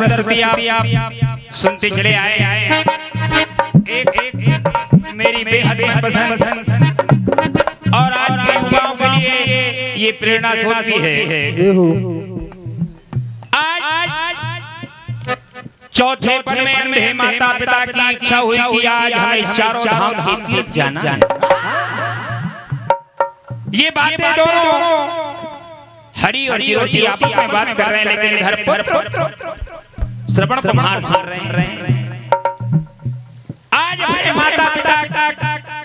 प्रस्तुति आप सुनते चले आए। एक मेरी बेहद पसंद और आज के युवाओं के लिए ये प्रेरणा होती है। आज चौथे पन में अंधे माता पिता की इच्छा हुई कि आज हमें चारों धाम के तीर्थ जाना। ये बातें दोनों हरी और ज्योति आपस में बात कर रहे हैं, लेकिन इधर पुत्र श्रवण कुमार सुन रहे हैं। आज अपने माता पिता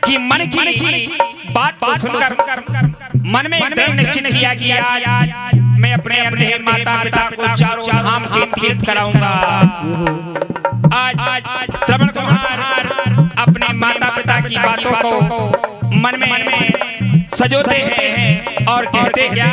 की मन की बात सुनकर मन में एकदम निश्चित किया कि आज मैं अपने अपने माता पिता को चारों धाम के तीर्थ कराऊंगा। आज श्रवण कुमार अपने माता पिता की बातों को मन में सजोते हैं और कहते क्या,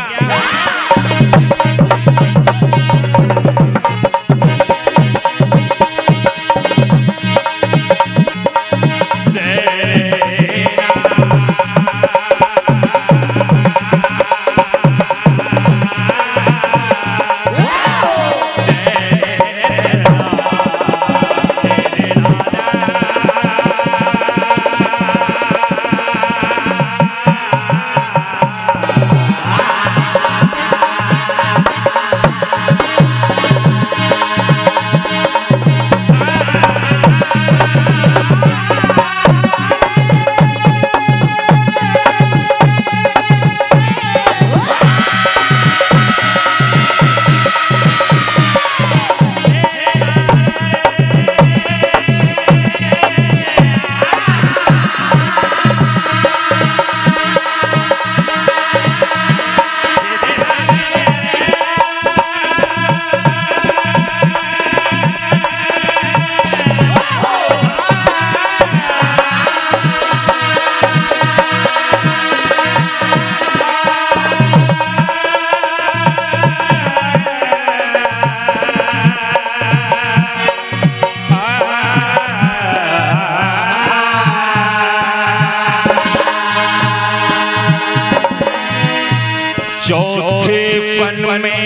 चौथे पन में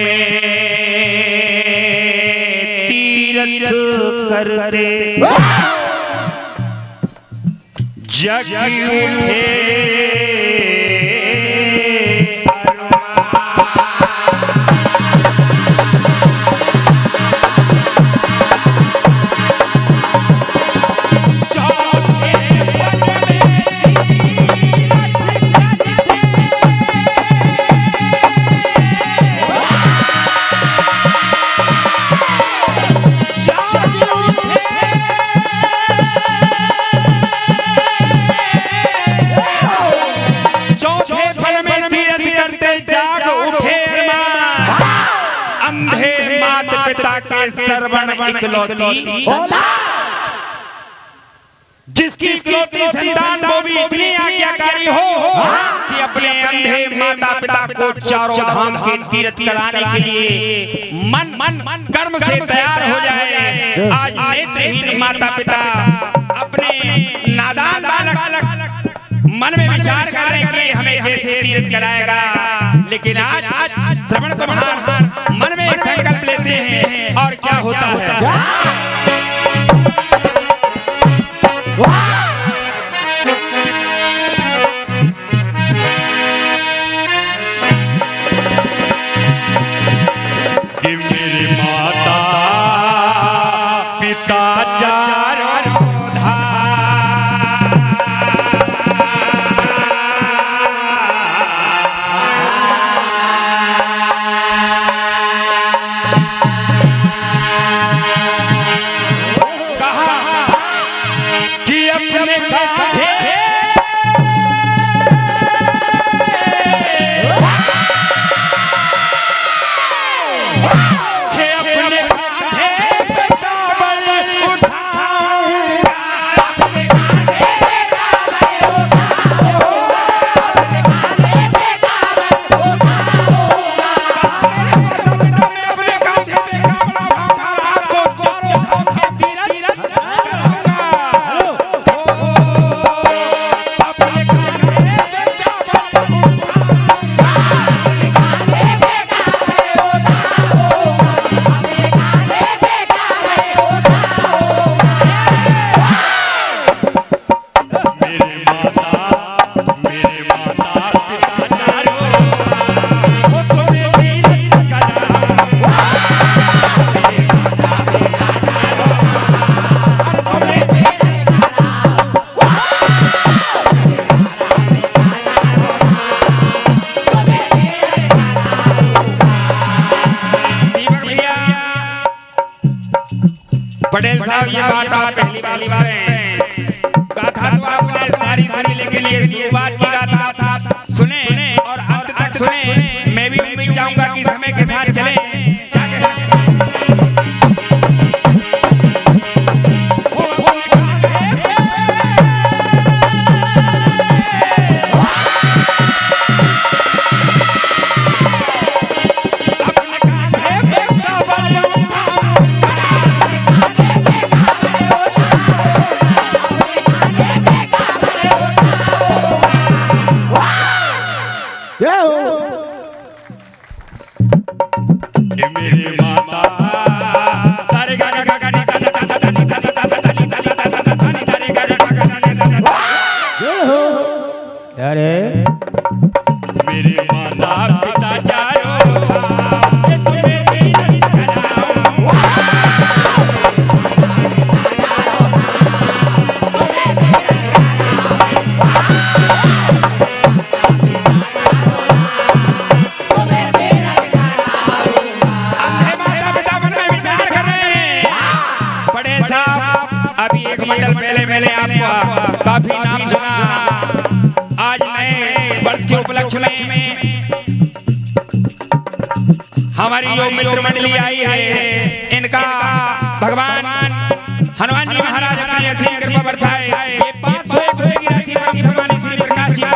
तीर्थ करते जग उठे श्रवण इकलौती जिसकी इकलौती संतान वो भी इतनी आज्ञाकारी हो कि अपने अंधे माता पिता को चारों धाम के तीर्थ कराने के लिए मन कर्म से तैयार हो जाए। आज नेत्रहीन माता पिता अपने नादान बालक मन में विचार कर रहे हैं कि हमें कैसे तीर्थ कराएगा, लेकिन आज श्रवण कुमार मन में एक संकल्प लेते हैं और क्या होता है। कि मेरी माता पिता चारों उठा पटेल साहब ये बात आप पहली बार है गाथा तो आपने सारी सुनी, लेकिन ये शुरुआत की गाथा सुने और अंत तक सुने। मैं भी उम्मीद चाहूंगा कि समय के साथ चले। काफी नाम सुना। आज नए वर्ष के उपलक्ष्य में हमारी जो मित्र मंडली आई है, इनका भगवान हनुमान जी महाराज अपनी ऐसी कृपा बरसाए। ये 501 रुपए की राशि पर सम्मानित श्री प्रकाश जी का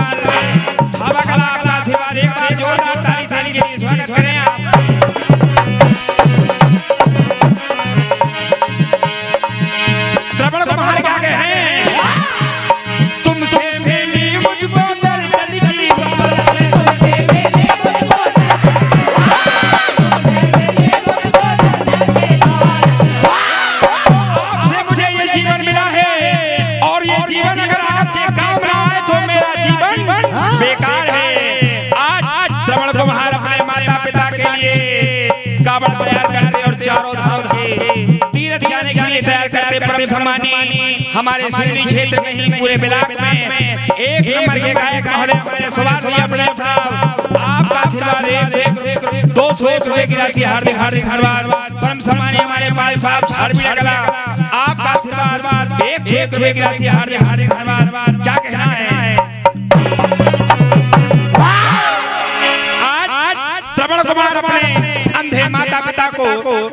धावा कला का आशीर्वाद। एक बार जोरदार ताली ताली के लिए स्वागत करें आप। श्रवण कुमार क्या कहे हैं? कावड़ तैयार करते और चारों धाम के तीर्थ जाने के लिए तैयार करते परम सम्मानी हमारे सिवनी क्षेत्र में ही पूरे ब्लॉक में एक नंबर के गायक महोदय हमारे सुभाष भैया पटेल साहब, आपका आशीर्वाद 201 रुपए की राशि हार्दिक हार्दिक धन्यवाद। परम सम्मानी हमारे पाल साहब झारपीड़ा कला, आपका आशीर्वाद 101 रुपए की राशि हार्दिक हार्दिक धन्यवाद। क्या कहना है? आज श्रवण कुमार अपने अंधे माता पिता को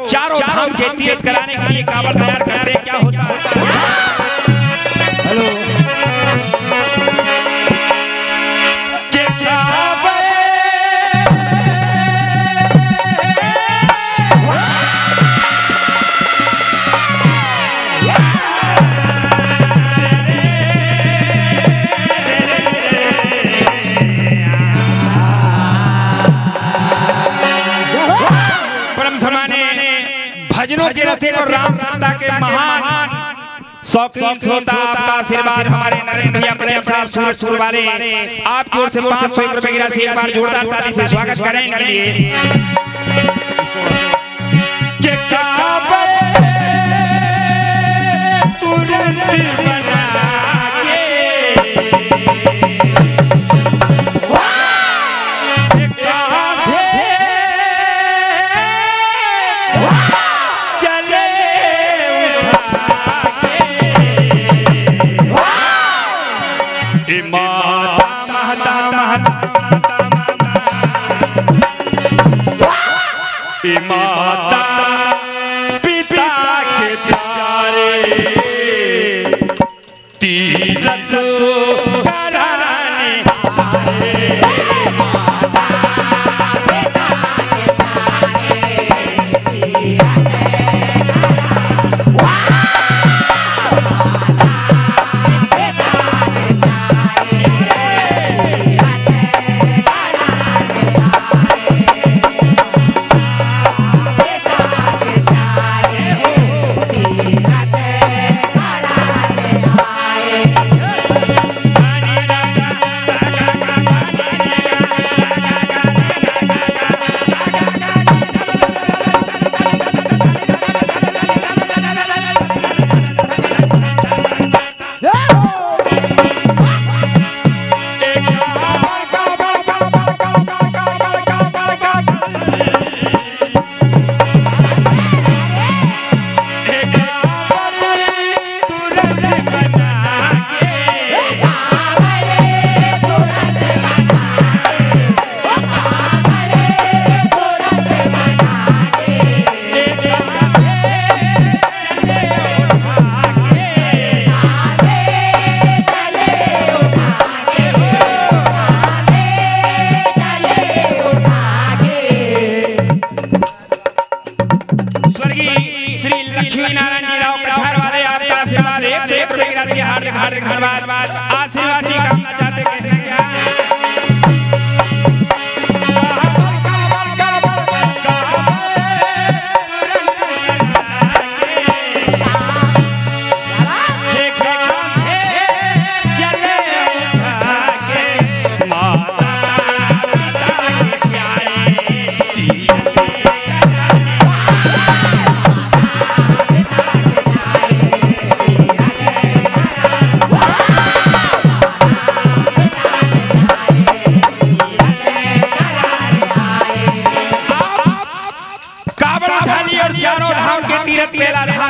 चारों धाम के तीर्थ कराने के लिए कावड़ तैयार करते। क्या होता है? हेलो भजनों के रसिक और राम सीता के महान शौकीन श्रोता, आपका आशीर्वाद हमारे नरेंद्र भैया प्रेम साहब सूरजपुर वाले आपकी ओर से 501 रुपए की राशि एक बार जोरदार ताली से स्वागत करें इनके लिए। माता पिता मीरा और कछार वाले आपका आशीर्वाद एक रुपए की राशि हार्दिक हार्दिक धन्यवाद आशीर्वाद की कामना चाहते कहते हैं क्या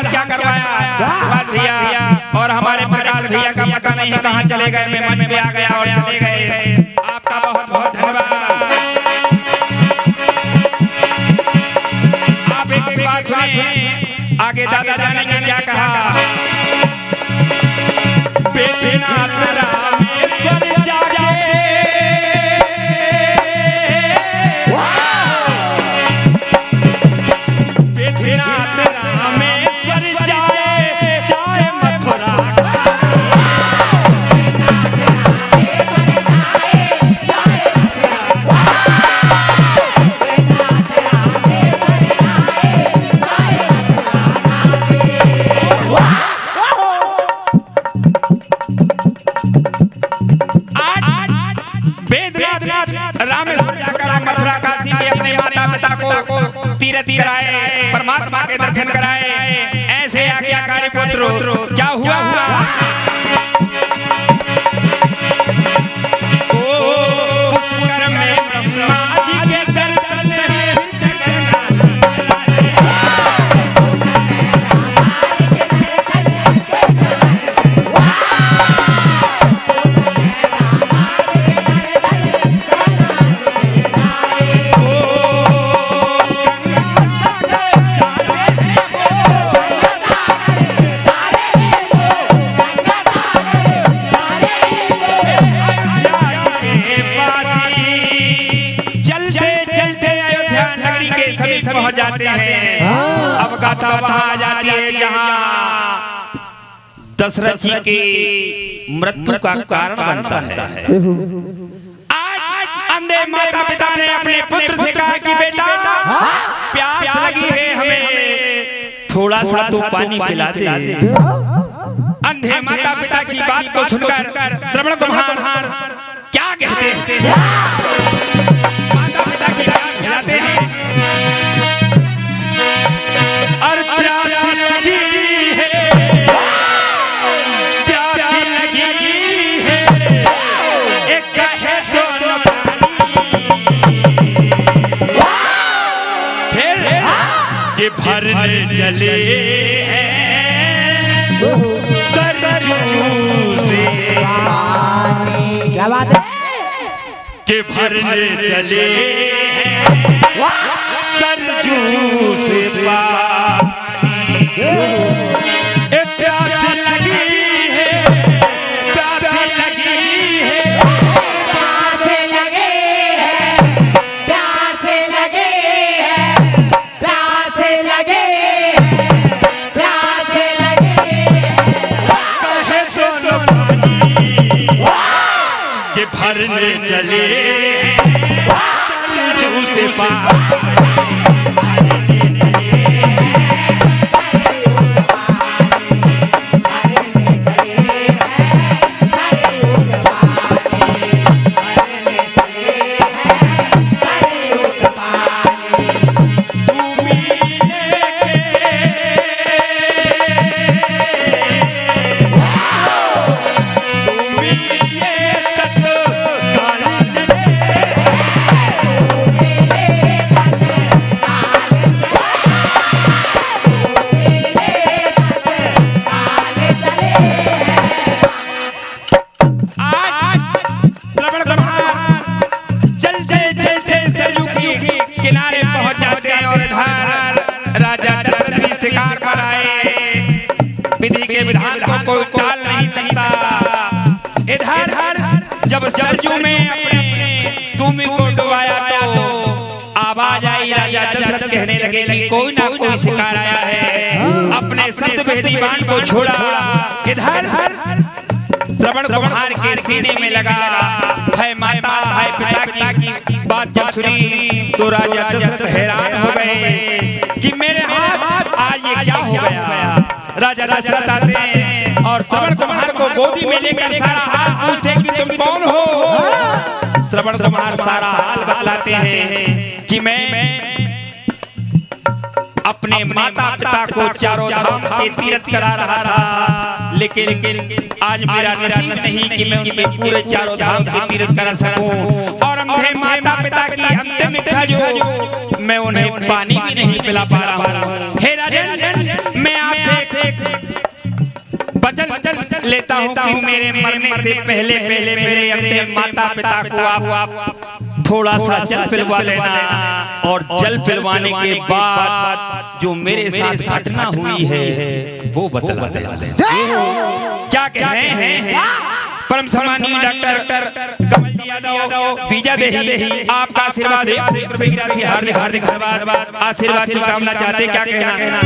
क्या करवाया भैया और हमारे प्रकाश भैया का पता नहीं कहाँ चले गए मैं मन में आ गया और चले गए आपका बहुत बहुत धन्यवाद आप एक बात सुनिए आगे दादा जाने के क्या कहा परमात्मा के दर्शन कराए ऐसे आज्ञाकारी पुत्र क्या हुआ अब गाथा वहां आ जाती है जहां दशरथ जी के मृत्यु का कारण बनता है। आज अंधे माता पिता ने अपने पुत्र से कहा कि बेटा प्यास लगी है हमें थोड़ा सा तो पानी पिला दे। अंधे माता पिता की बात को सुनकर श्रवण कुमार क्या कहते हैं माता पिता की बात खिलाते हैं और प्यास लगी है प्यास लगी है एक कहे तो फिर ये भरने चले सरजू से क्या बात है के भरने चले सरजू से प्यास लगी है प्यास लगी है प्यास लगी है प्यास लगी है प्यास लगी है प्यास लगी कहे तो के भरने चले सरजू से जब सरजू में अपने तुम को डुबाया तो आवाज आई राजा दशरथ कहने लगे कोई ना कोई शिकार आया है अपने शब्द पहलवान को छोड़ा, इधर श्रवण कुमार के सीने में लगा। है माता है पिता की बात जब सुनी तो राजा दशरथ हैरान हो गए कि मेरे हाथ आज ये क्या हो गया। राजा दशरथ आते हैं और श्रवण कुमार को गोदी में लेकर सारा हाल पूछते कि तुम कौन हो। श्रवण कुमार सारा हाल बतलाते हैं कि मैं अपने माता पिता को चारों धाम के तीर्थ करा रहा था, लेकिन आज मेरा नसीब नहीं कि मैं उनके पूरे चारों धाम के तीर्थ करा सकूं। और अंधे माता पिता की अंतिम इच्छा जो मैं उन्हें पानी भी नहीं पिला पा रहा हूं। हे राजन, मैं आपसे वचन लेता हूं कि मेरे मरने से पहले मेरे अपने माता पिता को आप थोड़ा सा जल पिलवा लेना, और जल पिलवाने के बाद जो मेरे साथ घटना हुई है वो बतला लेना। क्या कह रहे हैं परम सम्मानीय डॉक्टर कमल जी यादव बीजा देही, आपका आशीर्वाद हार्दिक हार्दिक आशीर्वाद की कामना चाहते। क्या कहना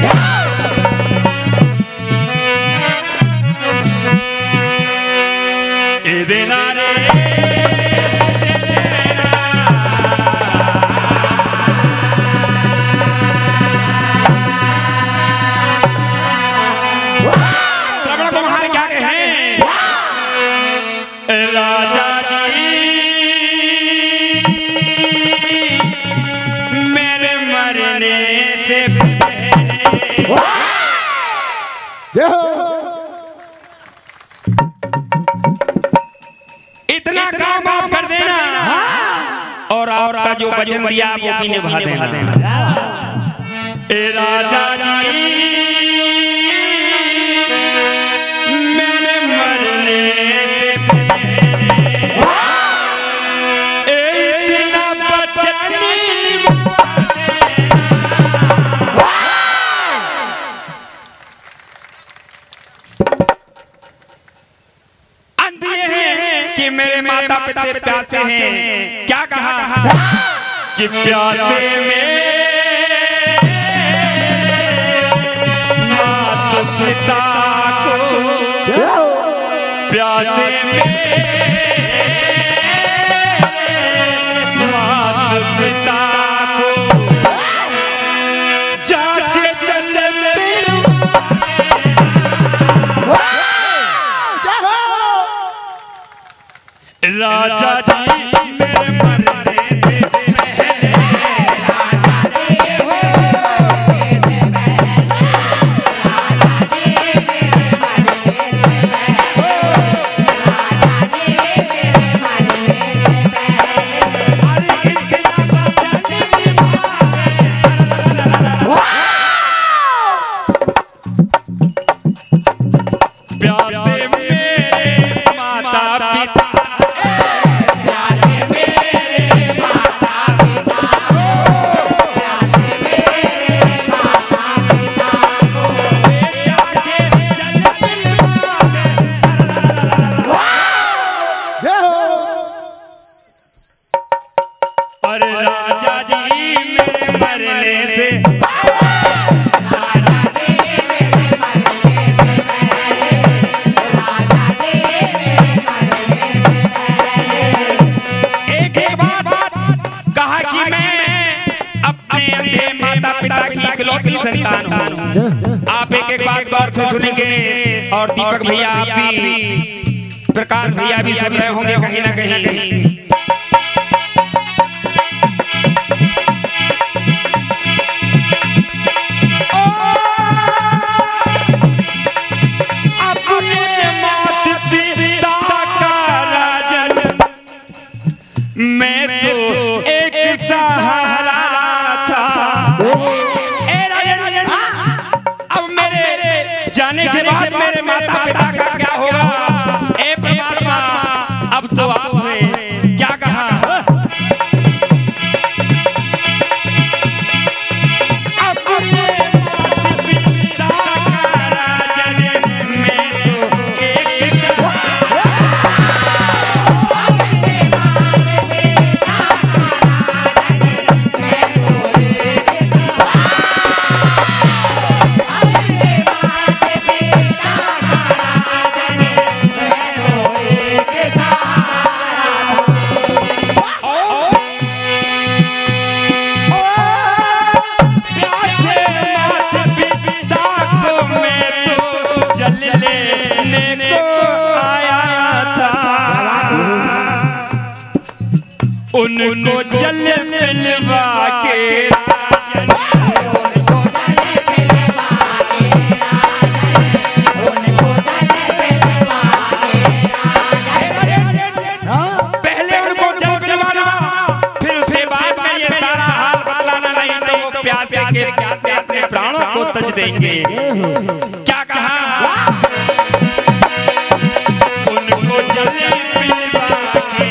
देना रे श्रवण कुमार क्या कहे राजा जी मेरे मरने से इतना काम आप कर देना और आपका जो वचन दिया वो भी निभा देना। ए राजा जी मेरे मरने से इतना वचन कि मेरे माता पिता प्यासे हैं। क्या कहा कि प्यासे में माता पिता को, प्यासे में माता पिता को जाके राजा जी मेरे मरने से पहले प्यासे मेरे माता पिता संतान हूं। आप एक एक बात गौर से सुनेंगे और दीपक भैया आप भी, प्रकाश भैया भी सुन रहे होंगे कहीं ना कहीं। अपने माता पिता का राजन मैं तो एक सहारा था। जाने के बाद मेरे माता पिता का क्या होगा। ए परमात्मा अब तो आपने क्या कहा, अपने माता पिता का राजन मैं तो एक जल लेने को आया था, उनको जल मिलवा के पहले उनको जल पिलवाना, फिर उसके बाद में ये सारा हाल बतलाना, नहीं तो वो प्यार के अपने प्राणों को तज देंगे। क्या कहा? उनको जल पिलवा के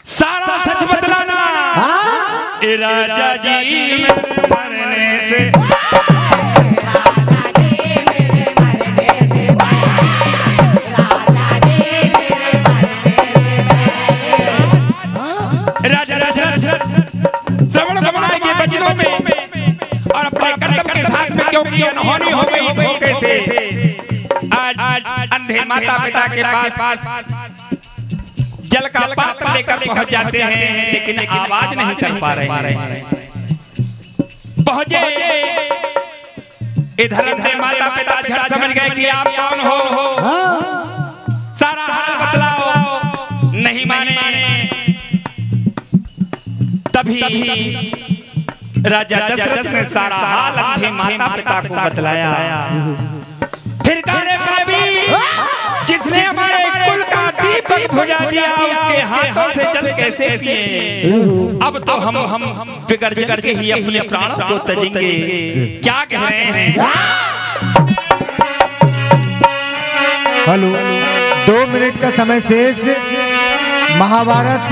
सारा सच बतलाना। राजा जी मरने से राजा श्रवण गमनाए के वचनों में और अपने कर्तव्य के साथ में क्योंकि अनहोनी हो गई धोखे से, आज अंधे माता पिता के पास जल का पात्र लेकर पहुंच जाते हैं, लेकिन आवाज नहीं कर पा रहे। पहुंचे इधर अंधे माता पिता झट समझ गए कि आप कौन हो, सारा हाल बतलाओ। नहीं माने। तभी राजा दशरथ ने सारा हाल अंधे माता पिता को बतलाया। फिर कहने लगे, जिसने हमारे कुल का दीपक बुझा दिया, उसके हाथों से जल कैसे पिए? अब तो हम बिगड़ के ही अपने प्राणों को तजेंगे। क्या कह रहे हैं? हेलो, 2 मिनट का समय शेष। महाभारत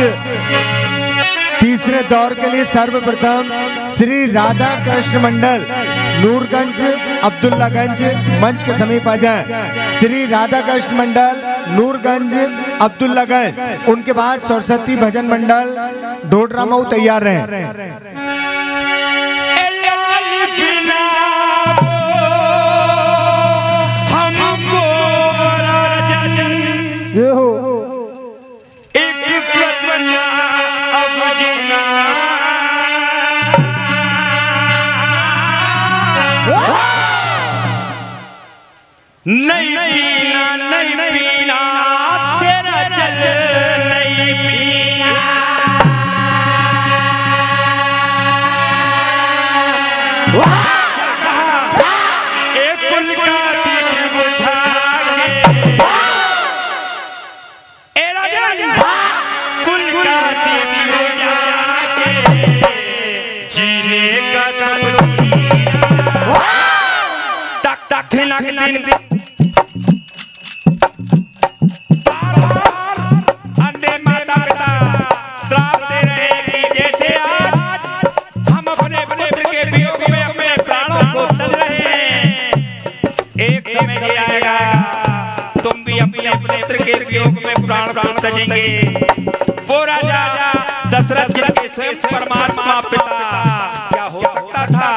तीसरे दौर के लिए सर्वप्रथम श्री राधा कृष्ण मंडल नूरगंज अब्दुल्लागंज मंच के समीप आ जाएं। श्री राधा कृष्ण मंडल नूरगंज अब्दुल्लागंज, उनके बाद सरस्वती भजन मंडल ढोडरामऊ तैयार रहें। नहीं पीना, नहीं पीना तेरा जल, नहीं पीना। एक कुल का दीप बुझा के, कुल का दीप बुझा के जीने का सब तक तक प्राण तजेंगे। वो राजा दशरथ के स्वयं परमात्मा पिता क्या हो सकता था,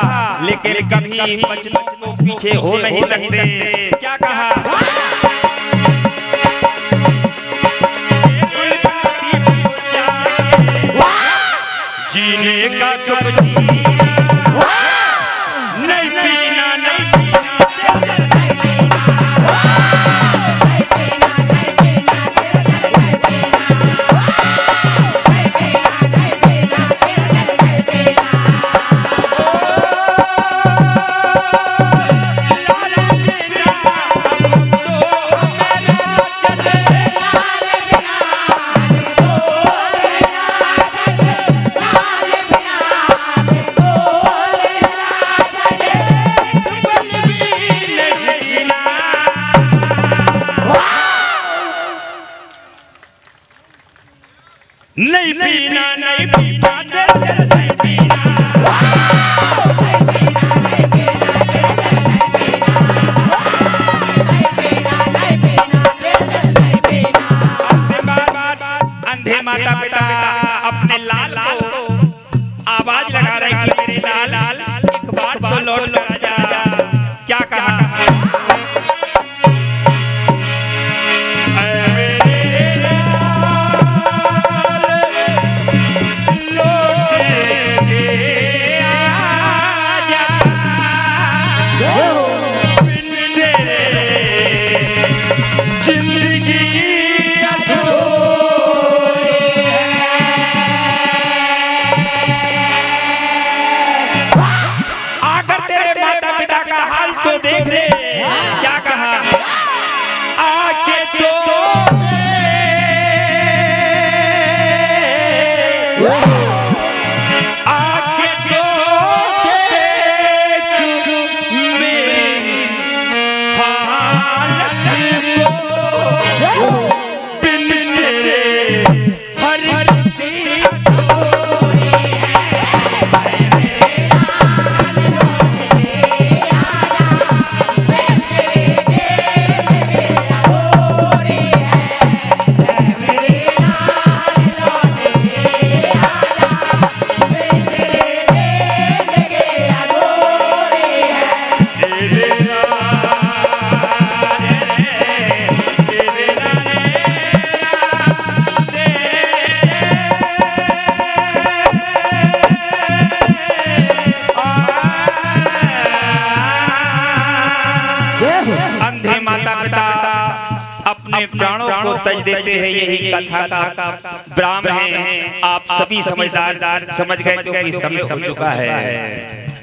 लेकिन कभी वचनों को पीछे हो नहीं सकते। क्या कहा? जीने का सुख नहीं पीना, नहीं जिंदगी आकर तेरे माता पिता का हाल तो देख ले। क्या कहा? आके तो अंधे माता पिता अपने प्राणों को तज देते हैं। यही कथा का ब्राह्म है। आप सभी समझदार समझ गए क्योंकि समय हो चुका है।